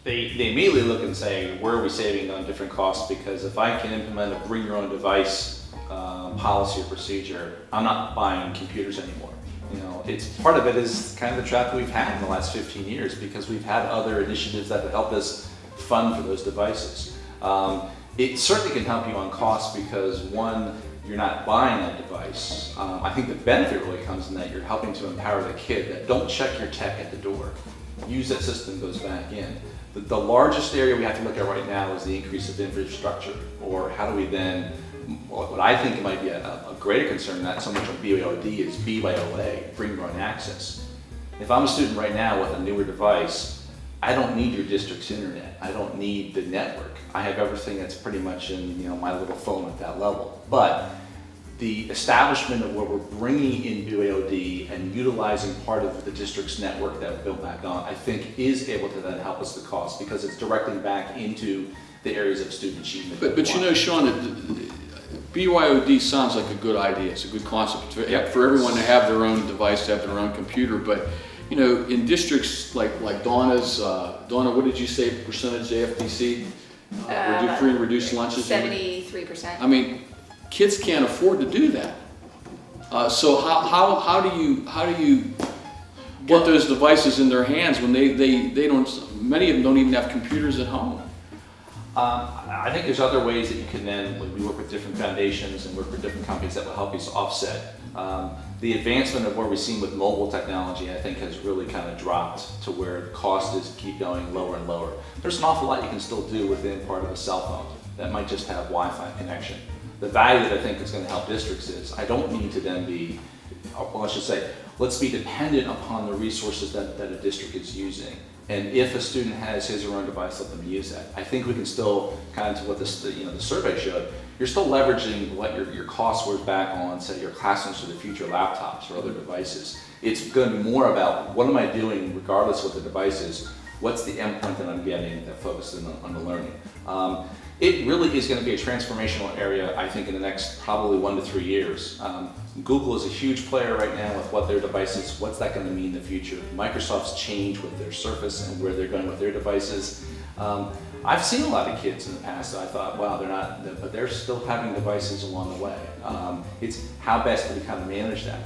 they immediately look and say, where are we saving on different costs? Because if I can implement a bring your own device policy or procedure, I'm not buying computers anymore. You know, it's part of it is kind of the trap that we've had in the last 15 years because we've had other initiatives that have helped us fund for those devices. It certainly can help you on cost because one, you're not buying that device. I think the benefit really comes in that you're helping to empower the kid that don't check your tech at the door. Use that system, goes back in. The largest area we have to look at right now is the increase of infrastructure, or how do we then, what I think might be a greater concern, not so much on BYOD, is BYOA, bring your own access. If I'm a student right now with a newer device, I don't need your district's internet. I don't need the network. I have everything that's pretty much in my little phone at that level. But the establishment of where we're bringing in BYOD and utilizing part of the district's network that we built back on, I think is able to then help us the cost because it's directing back into the areas of student achievement. But Sean, BYOD sounds like a good idea. It's a good concept for everyone to have their own device, to have their own computer. But in districts like Donna's, Donna, what did you say percentage AFDC? Free and reduced lunches? 73%. I mean, kids can't afford to do that. So how do you get those devices in their hands when they don't? Many of them don't even have computers at home. I think there's other ways that you can then, when we work with different foundations and work with different companies that will help you offset. The advancement of what we're seeing with mobile technology, I think, has really kind of dropped to where the cost is keep going lower and lower. There's an awful lot you can still do within part of a cell phone that might just have Wi-Fi connection. The value that I think is going to help districts is I don't need to then be, well, I should say, let's be dependent upon the resources that a district is using. And if a student has his or her own device, let them use that. I think we can still, kind of to what the survey showed, you're still leveraging what your costs were back on, say, your Classrooms for the Future laptops or other devices. It's going to be more about what am I doing regardless of what the device is, what's the endpoint that I'm getting that focuses on the learning. It really is going to be a transformational area, I think, in the next probably 1 to 3 years. Google is a huge player right now with what their devices, what's that going to mean in the future? Microsoft's changed with their Surface and where they're going with their devices. I've seen a lot of kids in the past that I thought, wow, they're not, but they're still having devices along the way. It's how best do we kind of manage that?